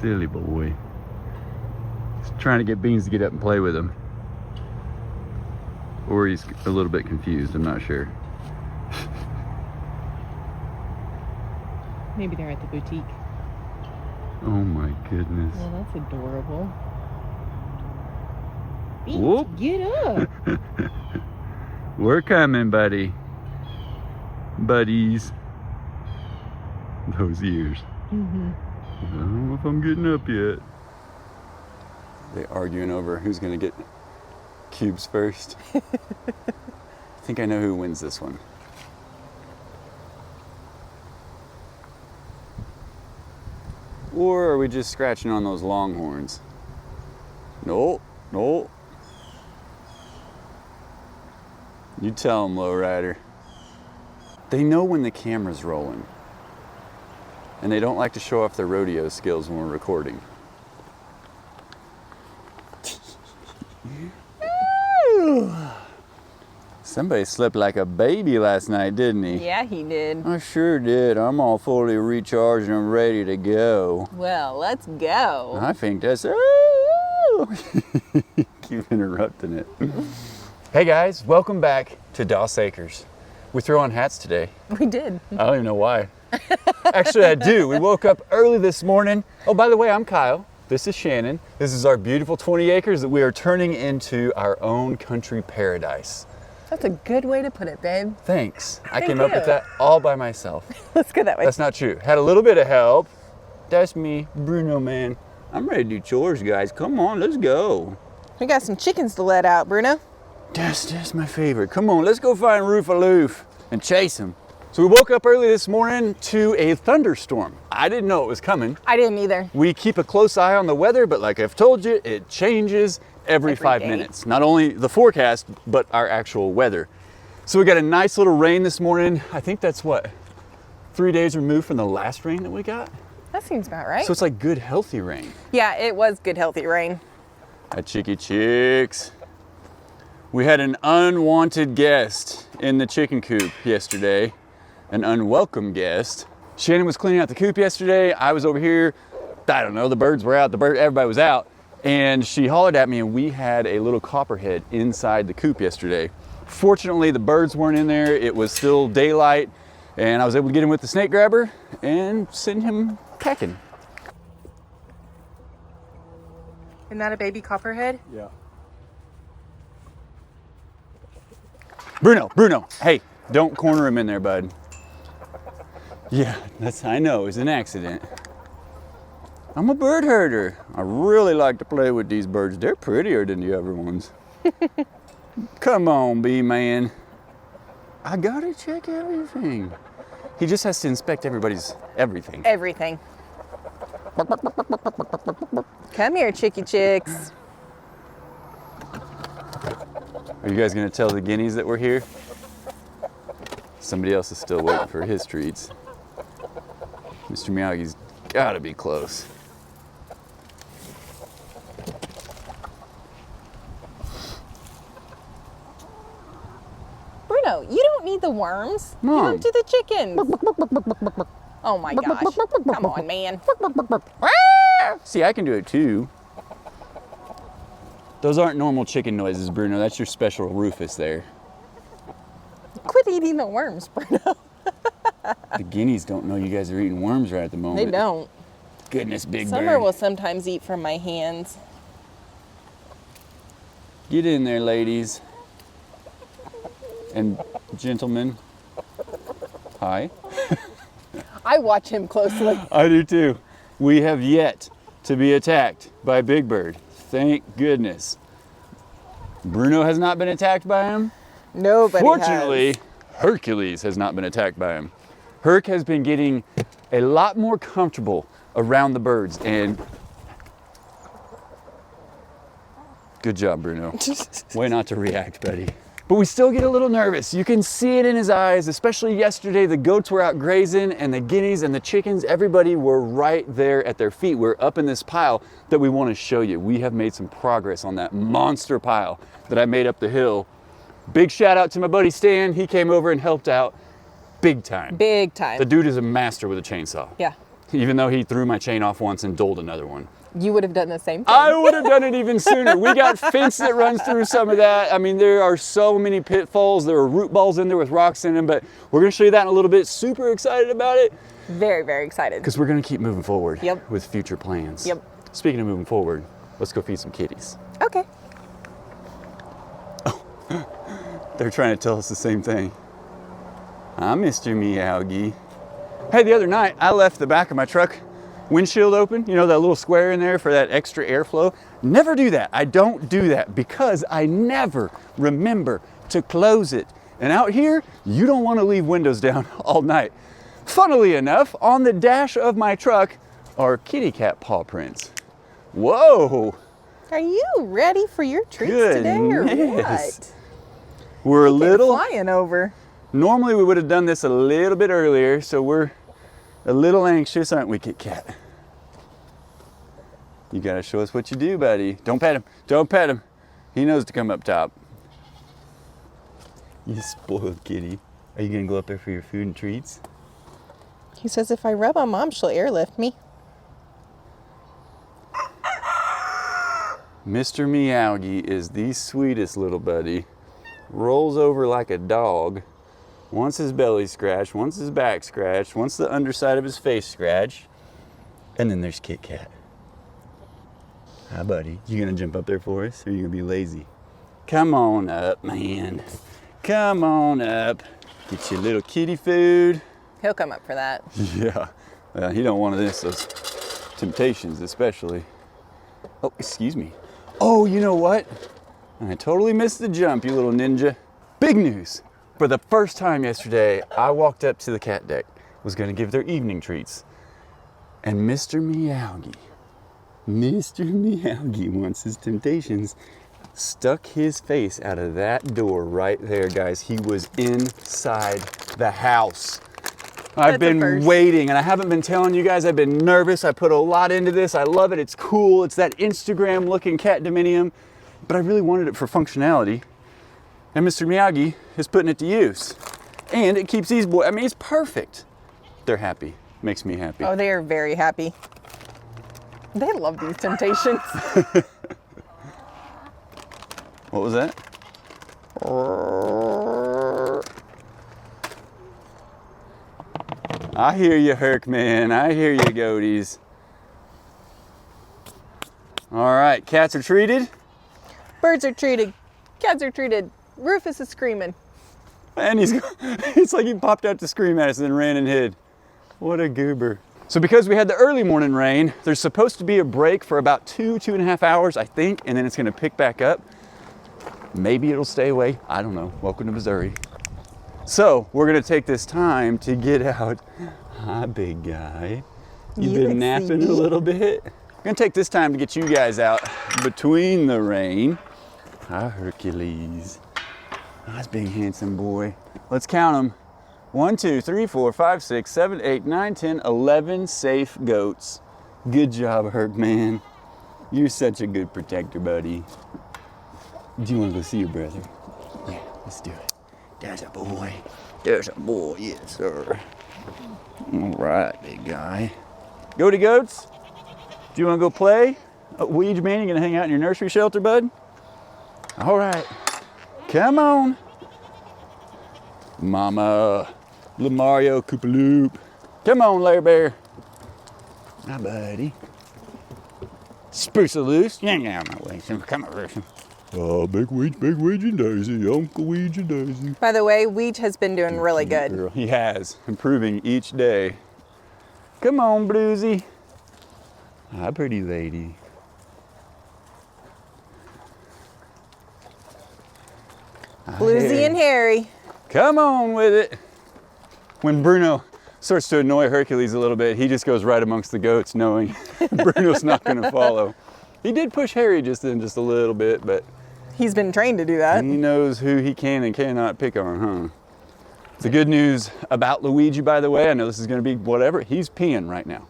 Silly boy. He's trying to get Beans to get up and play with him. Or he's a little bit confused, I'm not sure. Maybe they're at the boutique. Oh my goodness. Well, that's adorable. Beans, Whoop. get up. We're coming, buddy. Buddies. Those ears. Mm-hmm. I don't know if I'm getting up yet. They arguing over who's gonna get cubes first. I think I know who wins this one. Or are we just scratching on those longhorns? No, no. You tell them, lowrider. They know when the camera's rolling. And they don't like to show off their rodeo skills when we're recording. Somebody slept like a baby last night, didn't he? Yeah, he did. I sure did. I'm all fully recharged and I'm ready to go. Well, let's go. I think that's... Keep interrupting it. Hey guys, welcome back to Doss Acres. We threw on hats today. We did. I don't even know why. Actually, I do. We woke up early this morning. Oh, by the way, I'm Kyle. This is Shannon. This is our beautiful 20 acres that we are turning into our own country paradise. That's a good way to put it, babe. Thanks. I Thank came up with you. that all by myself. Let's go that way. That's not true. Had a little bit of help. That's me, Bruno, man. I'm ready to do chores, guys. Come on, let's go. We got some chickens to let out, Bruno. That's my favorite. Come on, let's go find Roof Aloof and chase him. So we woke up early this morning to a thunderstorm. I didn't know it was coming. I didn't either. We keep a close eye on the weather, but like I've told you, it changes every 5 day. minutes. Not only the forecast, but our actual weather. So we got a nice little rain this morning. I think that's what, 3 days removed from the last rain that we got? That seems about right. So it's like good, healthy rain. Yeah, it was good, healthy rain. Hi, Chicky Chicks. We had an unwanted guest in the chicken coop yesterday. An unwelcome guest. Shannon was cleaning out the coop yesterday. I was over here. I don't know, the birds were out, everybody was out. And she hollered at me and we had a little copperhead inside the coop yesterday. Fortunately, the birds weren't in there. It was still daylight and I was able to get him with the snake grabber and send him packing. Isn't that a baby copperhead? Yeah. Bruno, hey, don't corner him in there, bud. Yeah, I know, it's an accident. I'm a bird herder. I really like to play with these birds. They're prettier than the other ones. Come on, B-man. I gotta check everything. He just has to inspect everybody's everything. Everything. Come here, chicky chicks. Are you guys gonna tell the guineas that we're here? Somebody else is still waiting for his treats. Mr. Miyagi's gotta be close. Bruno, you don't need the worms. Mom. Give them to the chickens. Oh my gosh. Come on, man. See, I can do it too. Those aren't normal chicken noises, Bruno. That's your special Rufus there. Quit eating the worms, Bruno. The guineas don't know you guys are eating worms right at the moment. They don't. Goodness, big Summer bird. will sometimes eat from my hands. Get in there, ladies. And gentlemen. Hi. I watch him closely. I do too. We have yet to be attacked by Big Bird. Thank goodness. Bruno has not been attacked by him. Nobody Fortunately, has. Hercules has not been attacked by him. Herc has been getting a lot more comfortable around the birds and good job, Bruno. Way not to react, buddy. But we still get a little nervous. You can see it in his eyes, especially yesterday. The goats were out grazing and the guineas and the chickens, everybody were right there at their feet. We're up in this pile that we want to show you. We have made some progress on that monster pile that I made up the hill. Big shout out to my buddy Stan. He came over and helped out big time. Big time. The dude is a master with a chainsaw. Yeah. even though he threw my chain off once and doled another one. You would have done the same thing. I would have done it even sooner. We got fence that runs through some of that. I mean, there are so many pitfalls. There are root balls in there with rocks in them, but we're gonna show you that in a little bit. Super excited about it. Very, very excited. Because we're gonna keep moving forward. Yep. With future plans. Yep. Speaking of moving forward, let's go feed some kitties. Okay. They're trying to tell us the same thing. I'm Mr. Meowgie. Hey, the other night, I left the back of my truck windshield open, you know, that little square in there for that extra airflow. Never do that. I don't do that because I never remember to close it. And out here, you don't want to leave windows down all night. Funnily enough, on the dash of my truck are kitty cat paw prints. Whoa! Are you ready for your treats today or what? We're a little flying over. Normally we would have done this a little bit earlier, so we're a little anxious, aren't we, Kit Kat? You gotta show us what you do, buddy. Don't pet him. Don't pet him. He knows to come up top. You spoiled kitty. Are you gonna go up there for your food and treats? He says if I rub on Mom, she'll airlift me. Mr. Meowgie is the sweetest little buddy. Rolls over like a dog. Wants his belly scratched, wants his back scratched, wants the underside of his face scratched. And then there's Kit Kat. Hi, buddy. You gonna jump up there for us, or are you gonna be lazy? Come on up, man. Come on up. Get your little kitty food. He'll come up for that. Yeah. He don't want those temptations, especially. Oh, excuse me. Oh, you know what? I totally missed the jump, you little ninja. Big news. For the first time yesterday, I walked up to the cat deck, was gonna give their evening treats. And Mr. Meowgie wants his temptations, stuck his face out of that door right there, guys. He was inside the house. I've been waiting, and I haven't been telling you guys, I've been nervous. I put a lot into this. I love it, it's cool. It's that Instagram looking cat dominium, but I really wanted it for functionality. And Mr. Meowgie is putting it to use. And it keeps these boys, I mean, it's perfect. They're happy, makes me happy. Oh, they are very happy. They love these temptations. What was that? I hear you, Herc, man. I hear you, goaties. All right, cats are treated. Birds are treated. Cats are treated. Rufus is screaming. And it's like he popped out to scream at us and then ran and hid. What a goober. So because we had the early morning rain, there's supposed to be a break for about 2.5 hours, I think, and then it's gonna pick back up. Maybe it'll stay away, I don't know. Welcome to Missouri. So we're gonna take this time to get out. Hi, big guy. You've been napping a little bit? We're gonna take this time to get you guys out between the rain. Hi, Hercules. Nice big handsome boy. Let's count them. 1, 2, 3, 4, 5, 6, 7, 8, 9, 10, 11 safe goats. Good job, Herc, man. You're such a good protector, buddy. Do you want to go see your brother? Yeah, let's do it. There's a boy. There's a boy, yes, sir. All right, big guy. Goaty goats, do you want to go play? Ouija man, you gonna hang out in your nursery shelter, bud? All right, come on. Mama, little Mario Koopaloop. Come on, Larry Bear. Hi, buddy. Spruce loose. Yeah, my way. Come over. Oh, big Weege and Daisy. Uncle Weege and Daisy. By the way, Weege has been doing really good. Girl. He has, improving each day. Come on, Bluesy. Hi, pretty lady. Bluesy and Harry. Come on with it. When Bruno starts to annoy Hercules a little bit, he just goes right amongst the goats, knowing Bruno's not going to follow. He did push Harry just a little bit, but he's been trained to do that. He knows who he can and cannot pick on, huh? The good news about Luigi, by the way, I know this is going to be whatever, he's peeing right now.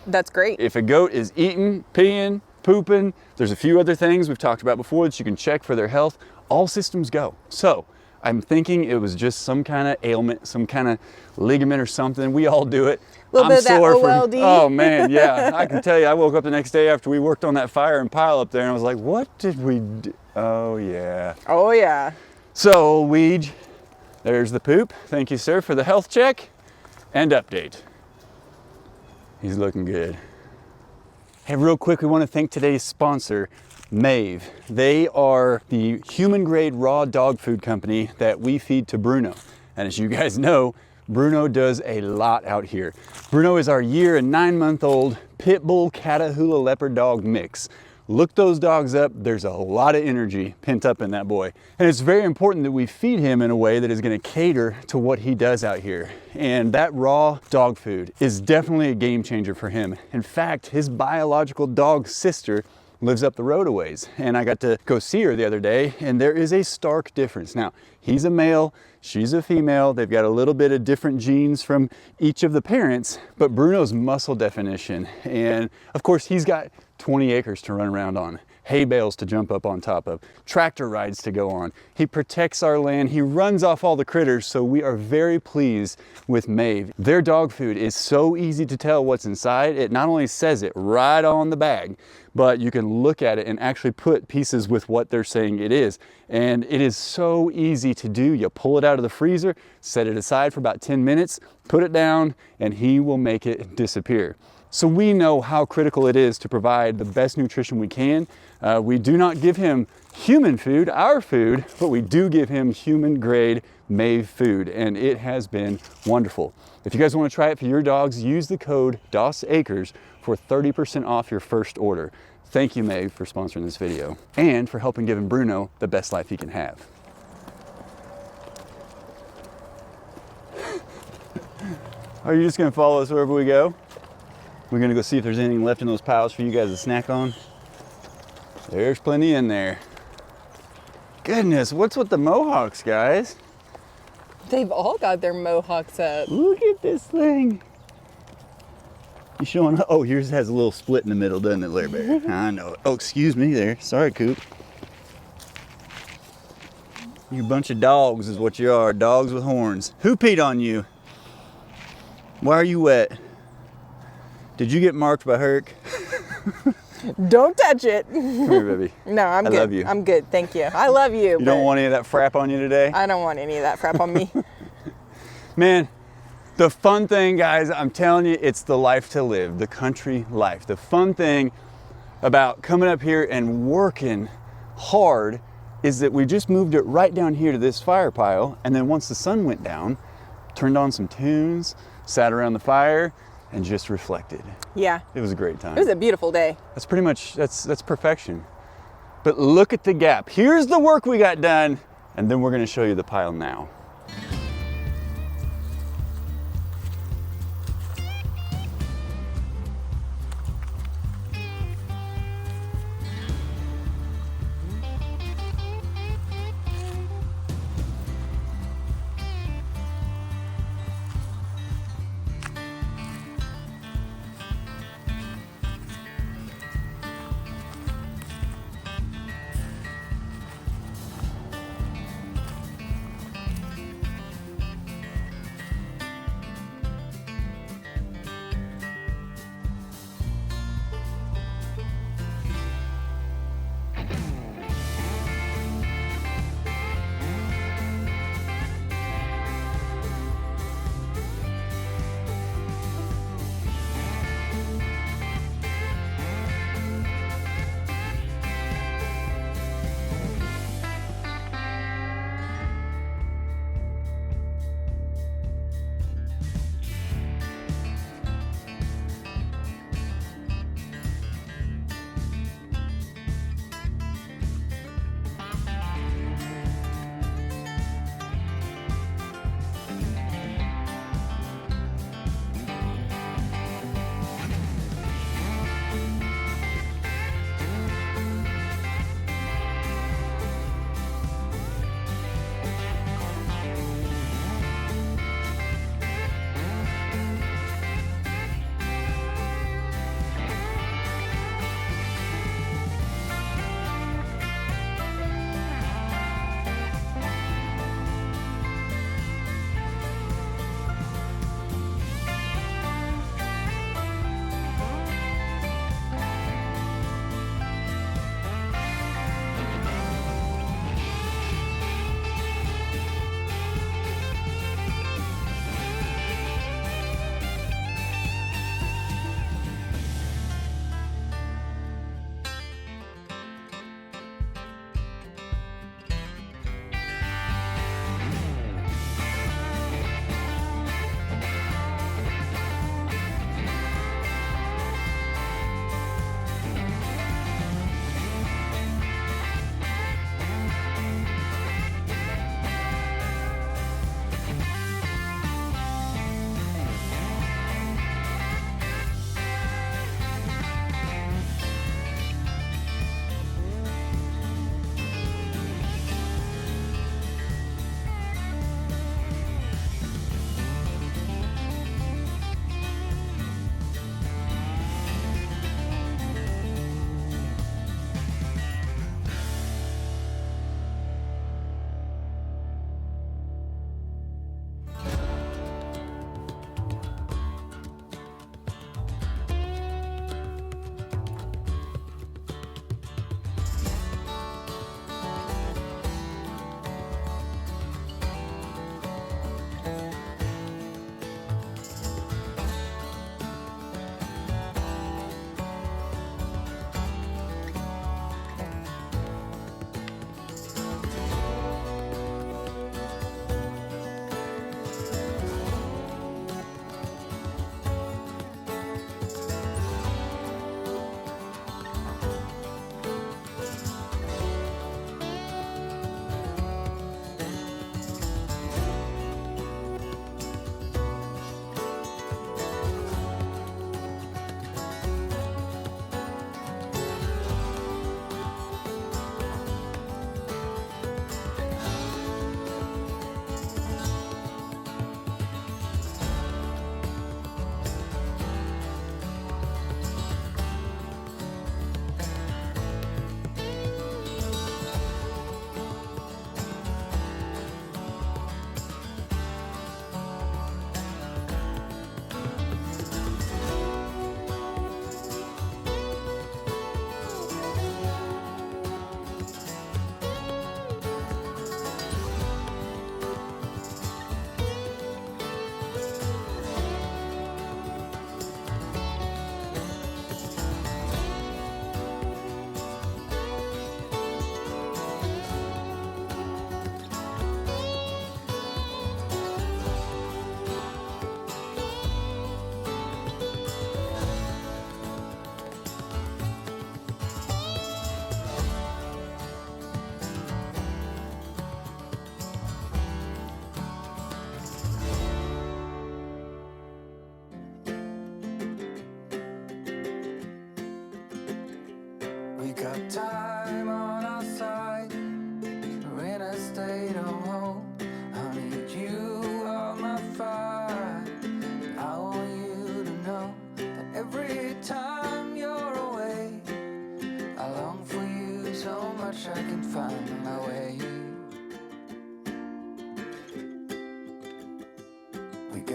That's great. If a goat is eating, peeing, pooping, there's a few other things we've talked about before that you can check for their health. All systems go. So I'm thinking it was just some kind of ailment, some kind of ligament or something. We all do it. A little bit of that OLD. Oh man, yeah. I can tell you, I woke up the next day after we worked on that fire and pile up there, and I was like, what did we do? Oh yeah. Oh yeah. So Weege, there's the poop. Thank you, sir, for the health check and update. He's looking good. Hey, real quick, we want to thank today's sponsor, Maeve. They are the human grade raw dog food company that we feed to Bruno. And as you guys know, Bruno does a lot out here. Bruno is our 1 and 9 month old pit bull Catahoula leopard dog mix. Look those dogs up. There's a lot of energy pent up in that boy. And it's very important that we feed him in a way that is going to cater to what he does out here. And that raw dog food is definitely a game changer for him. In fact, his biological dog sister lives up the road a ways, and I got to go see her the other day, and there is a stark difference. Now, he's a male, she's a female. They've got a little bit of different genes from each of the parents, but Bruno's muscle definition, and of course he's got 20 acres to run around on, hay bales to jump up on top of, tractor rides to go on. He protects our land, he runs off all the critters, so we are very pleased with Maeve. Their dog food is so easy to tell what's inside. It not only says it right on the bag, but you can look at it and actually put pieces with what they're saying it is. And it is so easy to do. You pull it out of the freezer, set it aside for about 10 minutes, put it down, and he will make it disappear. So we know how critical it is to provide the best nutrition we can. We do not give him human food, our food, but we do give him human grade Maeve food, and it has been wonderful. If you guys want to try it for your dogs, use the code DOSACRES for 30% off your first order. Thank you, Maeve, for sponsoring this video and for helping giving Bruno the best life he can have. Are you just gonna follow us wherever we go? We're gonna go see if there's anything left in those piles for you guys to snack on. There's plenty in there. Goodness, what's with the mohawks, guys? They've all got their mohawks up. Look at this thing. You showing up? Oh, yours has a little split in the middle, doesn't it, Larry Bear? I know it. Oh, excuse me there. Sorry, Coop. You bunch of dogs is what you are. Dogs with horns. Who peed on you? Why are you wet? Did you get marked by Herc? Don't touch it. Come here, baby. No, I'm good. I love you. I'm good. Thank you. I love you. You don't want any of that frap on you today? I don't want any of that frap on me. Man, the fun thing, guys, I'm telling you, it's the life to live, the country life. The fun thing about coming up here and working hard is that we just moved it right down here to this fire pile, and then once the sun went down, turned on some tunes, sat around the fire, and just reflected. Yeah. It was a great time. It was a beautiful day. That's pretty much, that's perfection. But look at the gap. Here's the work we got done, and then we're gonna show you the pile now.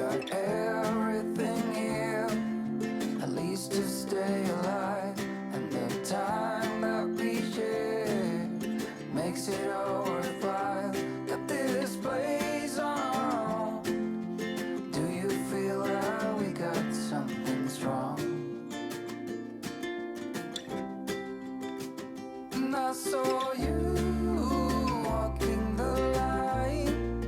got everything here, at least to stay alive. And the time that we share makes it all worthwhile. Got this place on our own. Do you feel that we got something strong? And I saw you walking the line,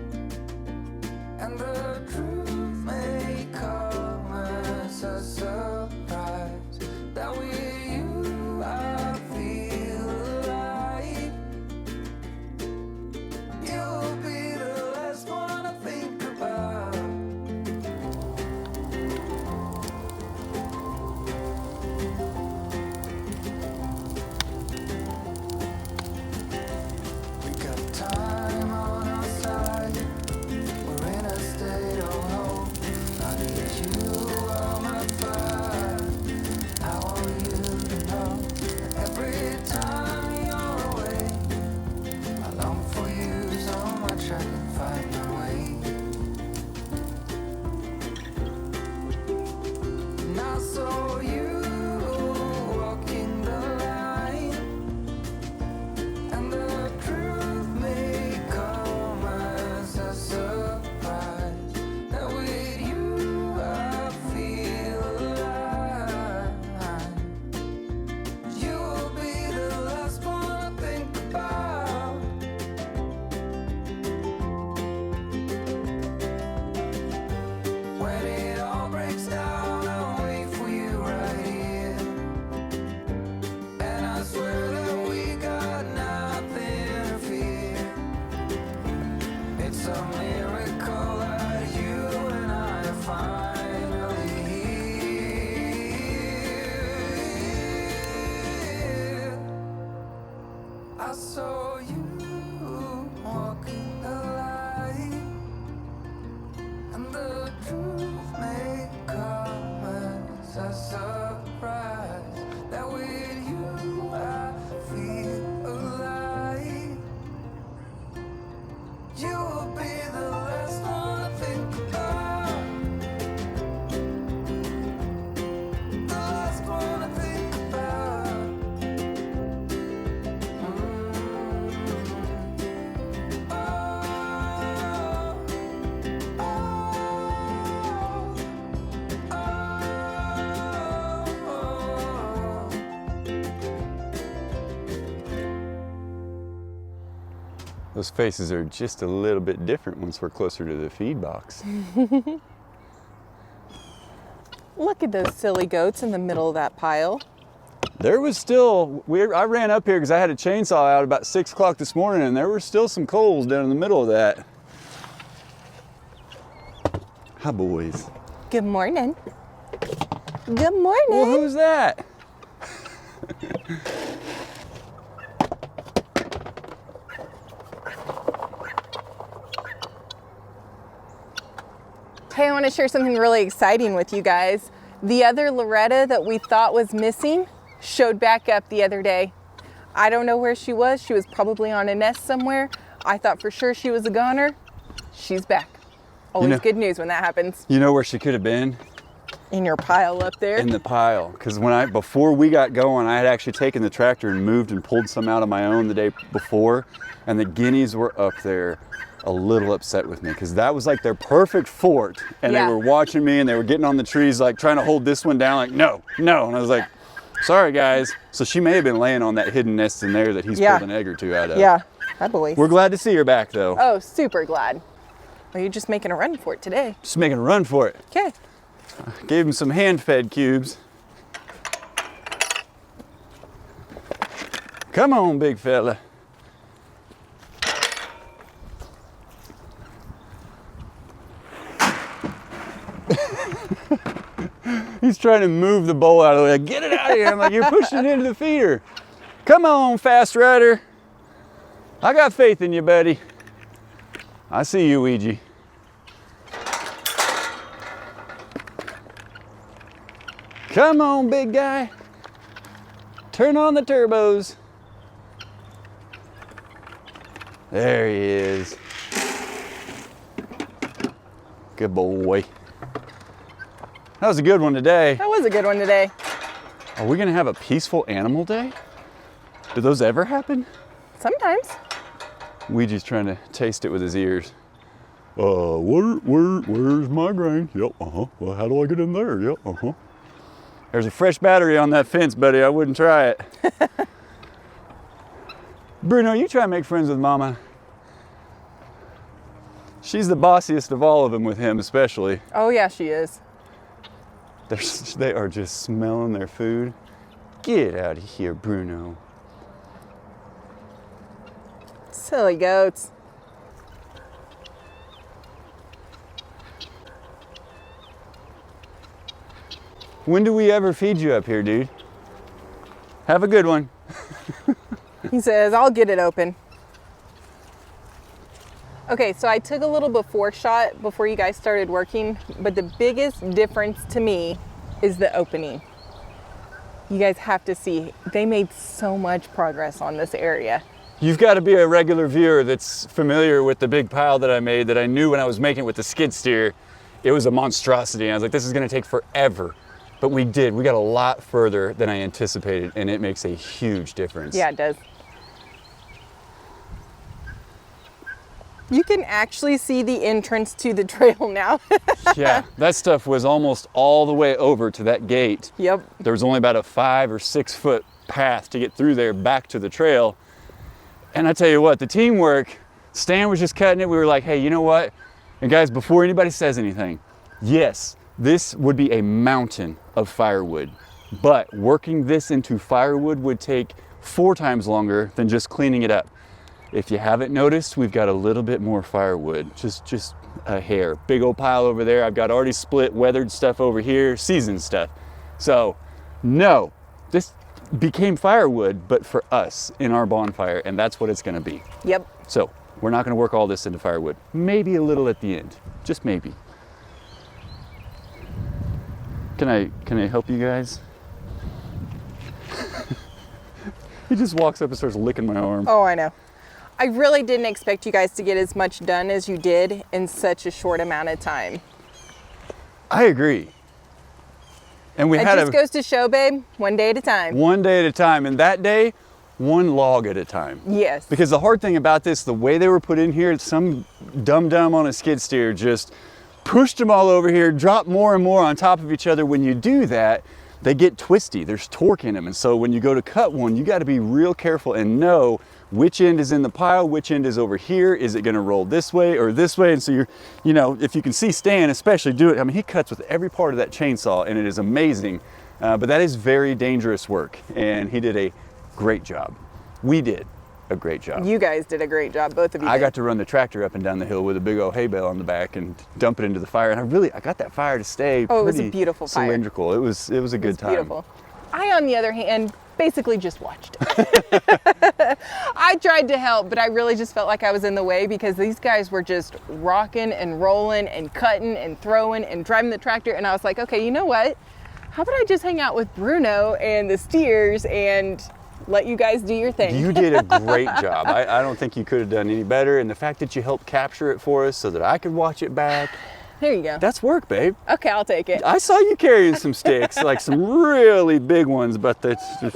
and the truth may come as a surprise. That with you I feel alive. You'll be the last one I think about. We got time on our side. We're in a state of hope. I need you on my fire. I want you to know that every time you're away, I long for you so much I can find my way. And I saw you walking the line, and the truth may come as a surprise. That with you I feel alive. You'll be the last one I think about. When it all breaks down, I'll wait for you right here. And I swear that we got nothing to fear. It's a miracle that you and I are finally here. I saw you walking the line, and the truth may come as a surprise. That with you I feel alive. You'll be the last one I think about. The last one I think about. Those faces are just a little bit different once we're closer to the feed box. Look at those silly goats in the middle of that pile. There was still, I ran up here because I had a chainsaw out about 6 o'clock this morning, and there were still some coals down in the middle of that. Hi, boys. Good morning. Good morning. Well, who's that? Hey, I want to share something really exciting with you guys. The other Loretta that we thought was missing showed back up the other day. I don't know where she was. She was probably on a nest somewhere. I thought for sure she was a goner. She's back. Always good news when that happens. You know where she could have been? In your pile up there. In the pile. Because before we got going, I had actually taken the tractor and moved and pulled some out of my own the day before, and the guineas were up there a little upset with me because that was like their perfect fort, and Yeah. they were watching me and they were getting on the trees like trying to hold this one down like no, and I was like, sorry guys. So she may have been laying on that hidden nest in there that he's Yeah. pulled an egg or two out of. Yeah, I believe. We're glad to see her back though. Oh, super glad. Are you just making a run for it today? Just making a run for it. Okay. Gave him some hand-fed cubes. Come on, big fella. He's trying to move the bowl out of the way. Get it out of here. I'm like, you're pushing it into the feeder. Come on, fast rider. I got faith in you, buddy. I see you, Ouija. Come on, big guy. Turn on the turbos. There he is. Good boy. That was a good one today. That was a good one today. Are we gonna have a peaceful animal day? Do those ever happen? Sometimes. Ouija's trying to taste it with his ears. Where's my grain? Yep, Well, how do I get in there? Yep, There's a fresh battery on that fence, buddy. I wouldn't try it. Bruno, you try and make friends with Mama. She's the bossiest of all of them, with him especially. Oh yeah, she is. They are just smelling their food. Get out of here, Bruno. Silly goats. When do we ever feed you up here, dude? Have a good one. He says, I'll get it open. Okay, so I took a little before shot before you guys started working, but the biggest difference to me is the opening. You guys have to see, they made so much progress on this area. You've got to be a regular viewer that's familiar with the big pile that I made, that I knew when I was making it with the skid steer, it was a monstrosity. I was like, this is going to take forever. But we did. We got a lot further than I anticipated, and it makes a huge difference. Yeah, it does. You can actually see the entrance to the trail now. Yeah, that stuff was almost all the way over to that gate. Yep. There was only about a 5 or 6 foot path to get through there back to the trail. And I tell you what, the teamwork, Stan was just cutting it. We were like, hey, you know what? And guys, before anybody says anything, yes, this would be a mountain of firewood, but working this into firewood would take 4 times longer than just cleaning it up. If you haven't noticed, we've got a little bit more firewood, just a hair. Big old pile over there. I've got already split weathered stuff over here, seasoned stuff. So no, this became firewood, but for us in our bonfire, and that's what it's gonna be. Yep. So we're not gonna work all this into firewood. Maybe a little at the end, just maybe. Can I help you guys? He just walks up and starts licking my arm. Oh, I know. I really didn't expect you guys to get as much done as you did in such a short amount of time. I agree. And we It had just goes to show, babe, one day at a time. one day at a time, and that day, one log at a time. Yes. Because the hard thing about this, the way they were put in here, some dum-dum on a skid steer just pushed them all over here, dropped more and more on top of each other. When you do that, they get twisty. There's torque in them. And so when you go to cut one, you got to be real careful and know which end is in the pile, which end is over here. Is it going to roll this way or this way? And so you're, you know, if you can see Stan especially do it, I mean, he cuts with every part of that chainsaw, and it is amazing. But that is very dangerous work, and he did a great job. We did a great job. You guys did a great job, both of you I did. got to run the tractor up and down the hill with a big old hay bale on the back and dump it into the fire. And I got that fire to stay Oh, it was a pretty beautiful fire. cylindrical. It was a good time. Beautiful. I, on the other hand, basically just watched. I tried to help, but I really just felt like I was in the way because these guys were just rocking and rolling and cutting and throwing and driving the tractor. And I was like, okay, you know what? How about I just hang out with Bruno and the steers and let you guys do your thing? You did a great job. I don't think you could have done any better. And the fact that you helped capture it for us so that I could watch it back, There you go. that's work, babe. Okay, I'll take it. I saw you carrying some sticks, like some really big ones, but that's just...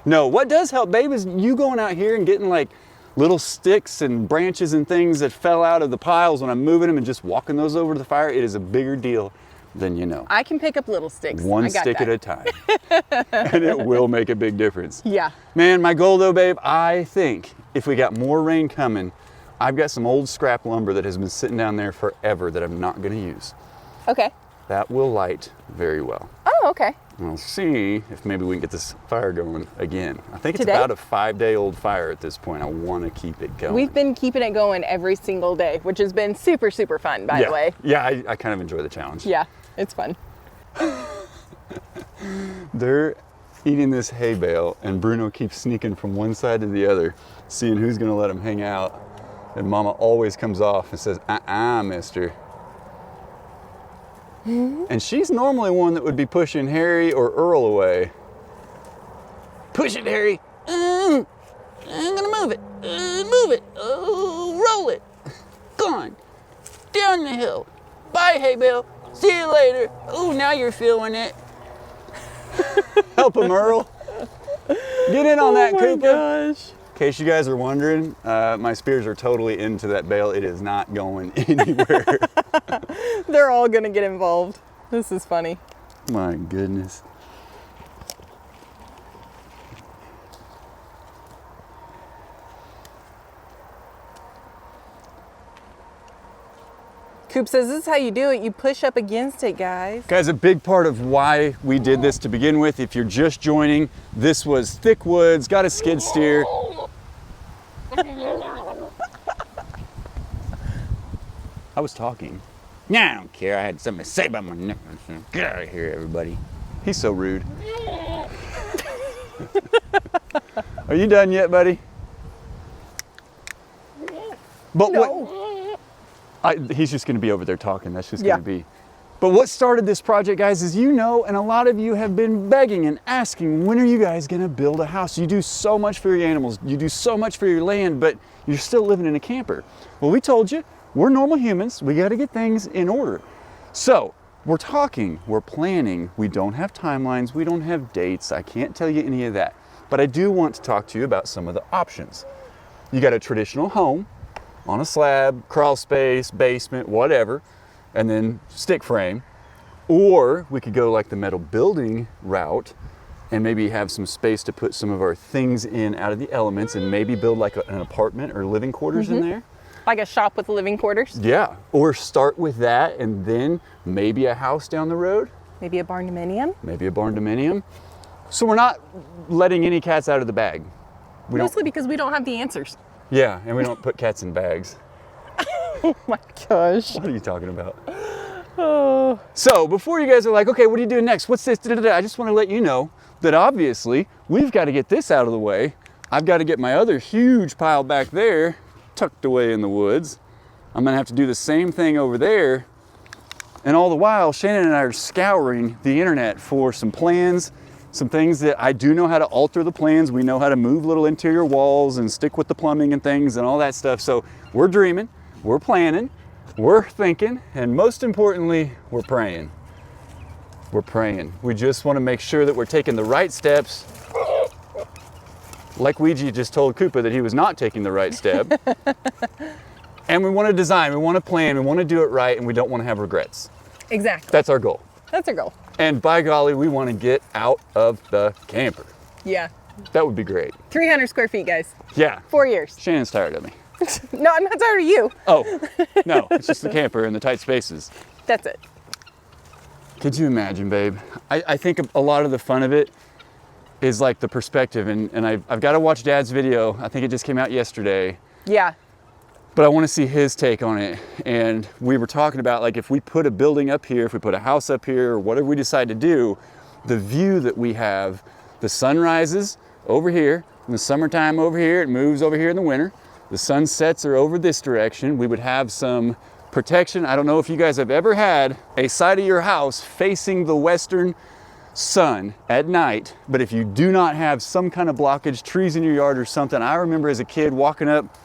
No, what does help, babe, is you going out here and getting like little sticks and branches and things that fell out of the piles when I'm moving them and just walking those over to the fire. It is a bigger deal than you know. I can pick up little sticks. One I got stick that. at a time. And it will make a big difference. Yeah. Man, my goal though, babe, I think if we got more rain coming, I've got some old scrap lumber that has been sitting down there forever that I'm not gonna use. Okay. That will light very well. Oh, okay. We'll see if maybe we can get this fire going again. I think it's Today? about a 5-day-old fire at this point. I want to keep it going. We've been keeping it going every single day, which has been super, super fun, by the way. Yeah, I kind of enjoy the challenge. Yeah, it's fun. They're eating this hay bale, and Bruno keeps sneaking from one side to the other, seeing who's going to let him hang out. And Mama always comes off and says, mister. And she's normally one that would be pushing Harry or Earl away. Push it, Harry. I'm gonna move it. Move it. Roll it. Go on. Down the hill. Bye, hay bale. See you later. Ooh, now you're feeling it. Help him, Earl. Get in on that, Cooper. Gosh. In case you guys are wondering, my spears are totally into that bale. It is not going anywhere. They're all gonna get involved. This is funny. My goodness. Coop says this is how you do it. You push up against it, guys. Guys, a big part of why we did this to begin with, if you're just joining, this was thick woods, got a skid steer. I was talking. Nah, I don't care. I had something to say about my neck. Get out of here, everybody. He's so rude. Are you done yet, buddy? But No. he's just going to be over there talking. That's just going to be. But what started this project, guys, is and a lot of you have been begging and asking, when are you guys going to build a house? You do so much for your animals. You do so much for your land, but you're still living in a camper. Well, we told you, we're normal humans. We got to get things in order. So we're talking, we're planning. We don't have timelines. We don't have dates. I can't tell you any of that. But I do want to talk to you about some of the options. You got a traditional home on a slab, crawl space, basement, whatever, and then stick frame. Or we could go like the metal building route and maybe have some space to put some of our things in out of the elements and maybe build like an apartment or living quarters in there. Like a shop with living quarters. Yeah, or start with that and then maybe a house down the road. Maybe a barn dominium. Maybe a barn dominium. So we're not letting any cats out of the bag. Mostly because we don't have the answers. Yeah, and we don't put cats in bags. Oh my gosh. What are you talking about? Oh. So before you guys are like, okay, what are you doing next? What's this? I just want to let you know that obviously we've got to get this out of the way. I've got to get my other huge pile back there tucked away in the woods. I'm gonna have to do the same thing over there. And all the while, Shannon and I are scouring the internet for some plans, some things that I do know how to alter the plans. We know how to move little interior walls and stick with the plumbing and things and all that stuff. So we're dreaming, we're planning, we're thinking, and most importantly, we're praying. We're praying. We just want to make sure that we're taking the right steps. Like Ouija just told Koopa that he was not taking the right step. And we want to design, we want to plan, we want to do it right, and we don't want to have regrets. Exactly. That's our goal. That's our goal. And by golly, we want to get out of the camper. Yeah. That would be great. 300 square feet, guys. Yeah. 4 years. Shannon's tired of me. No, I'm not tired of you. Oh, no, it's just the camper and the tight spaces. That's it. Could you imagine, babe? I think a lot of the fun of it is like the perspective, and I've got to watch Dad's video. I think it just came out yesterday. Yeah. But I want to see his take on it. And we were talking about, like, if we put a building up here, if we put a house up here, or whatever we decide to do, the view that we have, the sun rises over here, in the summertime over here, it moves over here in the winter. The sunsets are over this direction. We would have some protection. I don't know if you guys have ever had a side of your house facing the western sun at night, but if you do not have some kind of blockage, trees in your yard or something, I remember as a kid walking up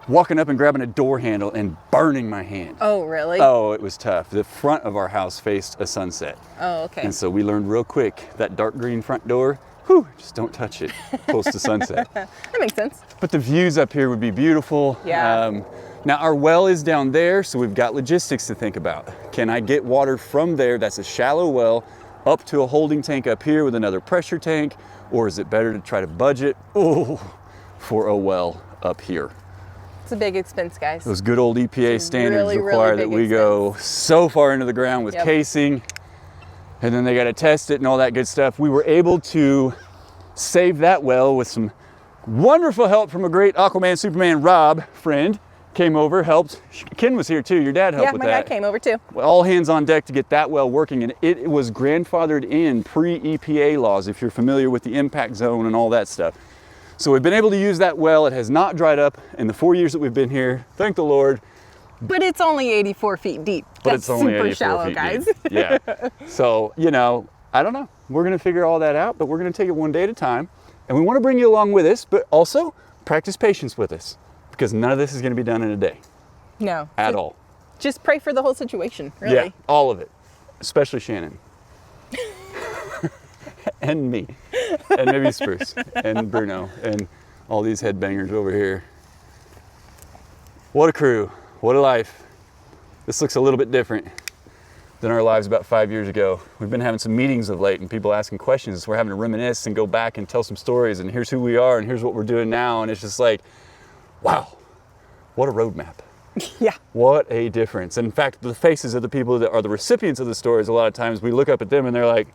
and grabbing a door handle and burning my hand. Oh, really? Oh, it was tough. The front of our house faced a sunset. Oh, okay. And so we learned real quick, that dark green front door, whew, just don't touch it close to sunset. That makes sense. But the views up here would be beautiful. Yeah. Now our well is down there, so we've got logistics to think about. Can I get water from there, that's a shallow well, up to a holding tank up here with another pressure tank? Or is it better to try to budget for a well up here? It's a big expense, guys. Those good old EPA standards really, require really that big we go so far into the ground with Yep. casing, and then they got to test it and all that good stuff. We were able to save that well with some wonderful help from a great Aquaman Superman Rob friend. Came over, helped. Ken was here too. Your dad helped with my that. dad came over too. All hands on deck to get that well working, and it was grandfathered in pre-EPA laws, if you're familiar with the impact zone and all that stuff. So we've been able to use that well. It has not dried up in the 4 years that we've been here. Thank the Lord. But it's only 84 feet deep. But That's it's only super 84 shallow, feet guys. deep. Yeah. So, I don't know. We're going to figure all that out, but we're going to take it one day at a time. And we want to bring you along with us, but also practice patience with us, because none of this is going to be done in a day No. at all. just pray for the whole situation, really. Yeah, all of it, especially Shannon. And me, and maybe Spruce, and Bruno, and all these headbangers over here. What a crew, what a life. This looks a little bit different than our lives about 5 years ago. We've been having some meetings of late and people asking questions. We're having to reminisce and go back and tell some stories, and here's who we are and here's what we're doing now. And it's just like, wow, what a roadmap. Yeah. What a difference. And in fact, the faces of the people that are the recipients of the stories, a lot of times we look up at them and they're like,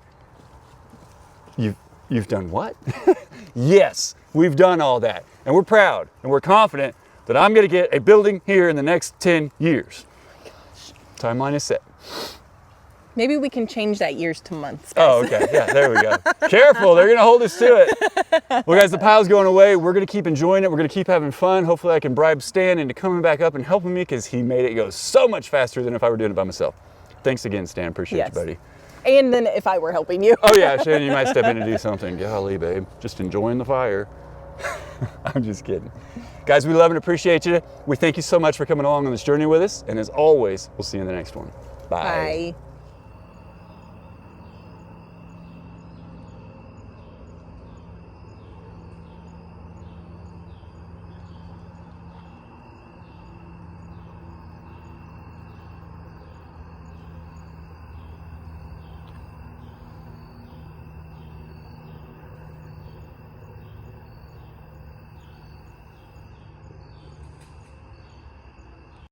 You've done what? Yes, we've done all that. And we're proud and we're confident that I'm gonna get a building here in the next 10 years. Oh my gosh. Timeline is set. Maybe we can change that years to months, guys. Oh, okay, yeah, there we go. Careful, they're gonna hold us to it. Well guys, the pile's going away. We're gonna keep enjoying it. We're gonna keep having fun. Hopefully I can bribe Stan into coming back up and helping me because he made it go so much faster than if I were doing it by myself. Thanks again, Stan, appreciate Yes. you, buddy. And then if I were helping you. Oh yeah, Shannon, you might step in and do something. Golly, babe, just enjoying the fire. I'm just kidding. Guys, we love and appreciate you. We thank you so much for coming along on this journey with us. And as always, we'll see you in the next one. Bye. Bye.